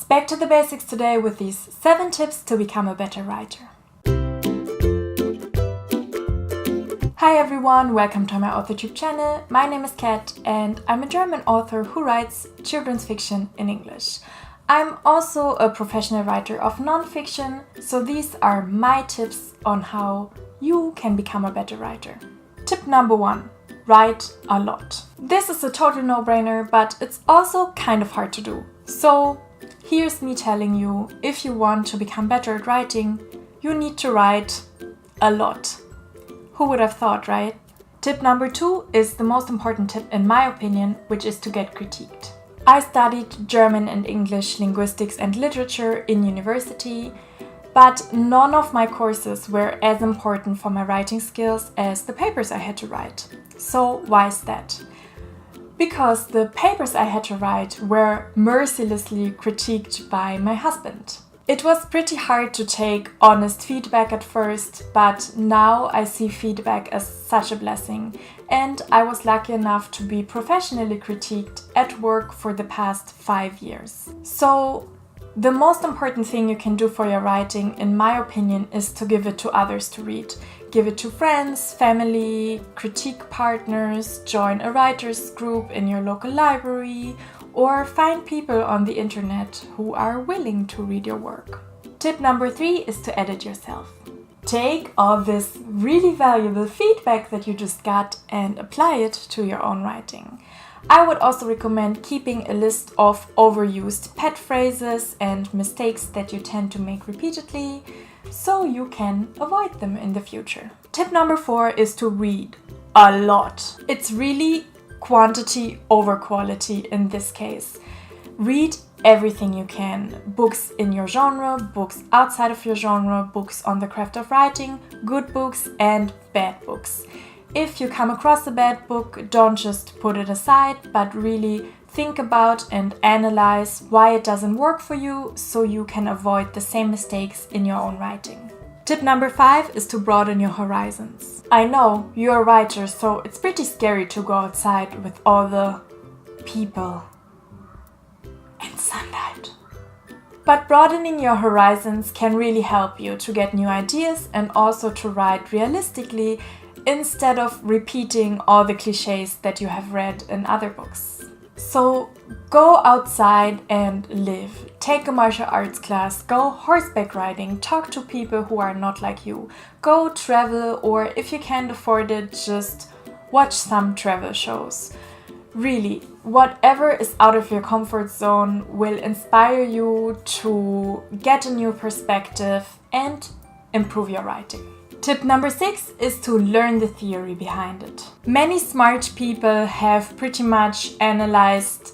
Back to the basics today with these 7 tips to become a better writer. Hi everyone, welcome to my AuthorTube channel. My name is Kat and I'm a German author who writes children's fiction in English. I'm also a professional writer of non-fiction, so these are my tips on how you can become a better writer. Tip number 1. Write a lot. This is a total no-brainer, but it's also kind of hard to do. So here's me telling you, if you want to become better at writing, you need to write a lot. Who would have thought, right? Tip number 2 is the most important tip in my opinion, which is to get critiqued. I studied German and English linguistics and literature in university, but none of my courses were as important for my writing skills as the papers I had to write. So why is that? Because the papers I had to write were mercilessly critiqued by my husband. It was pretty hard to take honest feedback at first, but now I see feedback as such a blessing, and I was lucky enough to be professionally critiqued at work for the past 5 years. So the most important thing you can do for your writing, in my opinion, is to give it to others to read. Give it to friends, family, critique partners, join a writers group in your local library, or find people on the internet who are willing to read your work. Tip number 3 is to edit yourself. Take all this really valuable feedback that you just got and apply it to your own writing. I would also recommend keeping a list of overused pet phrases and mistakes that you tend to make repeatedly, so you can avoid them in the future. Tip number 4 is to read a lot. It's really quantity over quality in this case. Read everything you can. Books in your genre, books outside of your genre, books on the craft of writing, good books and bad books. If you come across a bad book, don't just put it aside, but really think about and analyze why it doesn't work for you so you can avoid the same mistakes in your own writing. Tip number 5 is to broaden your horizons. I know, you're a writer, so it's pretty scary to go outside with all the people and sunlight. But broadening your horizons can really help you to get new ideas and also to write realistically instead of repeating all the cliches that you have read in other books. So go outside and live. Take a martial arts class, go horseback riding, talk to people who are not like you. Go travel, or if you can't afford it, just watch some travel shows. Really, whatever is out of your comfort zone will inspire you to get a new perspective and improve your writing. Tip number 6 is to learn the theory behind it. Many smart people have pretty much analyzed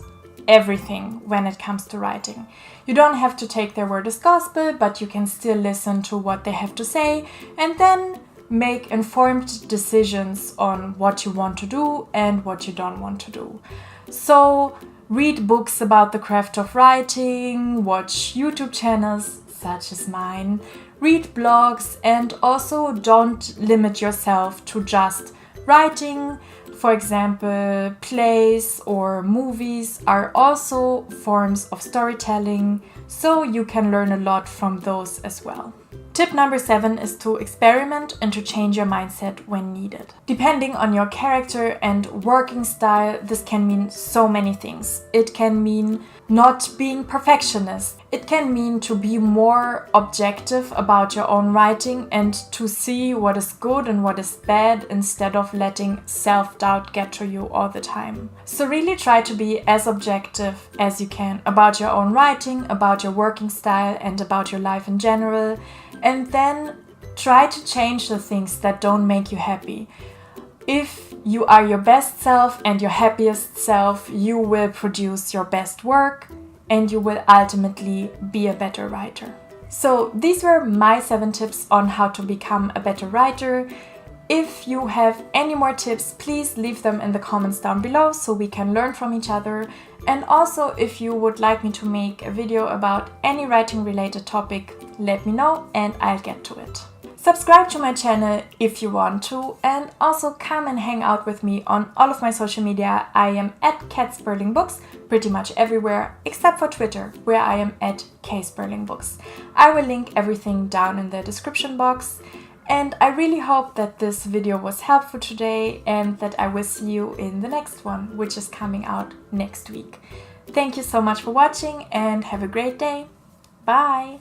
everything when it comes to writing. You don't have to take their word as gospel, but you can still listen to what they have to say and then make informed decisions on what you want to do and what you don't want to do. So read books about the craft of writing, watch YouTube channels such as mine, read blogs, and also don't limit yourself to just writing. For example, plays or movies are also forms of storytelling, so you can learn a lot from those as well. Tip number 7 is to experiment and to change your mindset when needed. Depending on your character and working style, this can mean so many things. It can mean not being perfectionist. It can mean to be more objective about your own writing and to see what is good and what is bad instead of letting self-doubt get to you all the time. So really try to be as objective as you can about your own writing, about your working style and about your life in general. And then try to change the things that don't make you happy. If you are your best self and your happiest self, you will produce your best work and you will ultimately be a better writer. So these were my 7 tips on how to become a better writer. If you have any more tips, please leave them in the comments down below so we can learn from each other. And also, if you would like me to make a video about any writing related topic, let me know and I'll get to it. Subscribe to my channel if you want to, and also come and hang out with me on all of my social media. I am at @Sperling pretty much everywhere except for Twitter, where I am at @KSperlingbooks. I will link everything down in the description box. And I really hope that this video was helpful today and that I will see you in the next one, which is coming out next week. Thank you so much for watching and have a great day. Bye!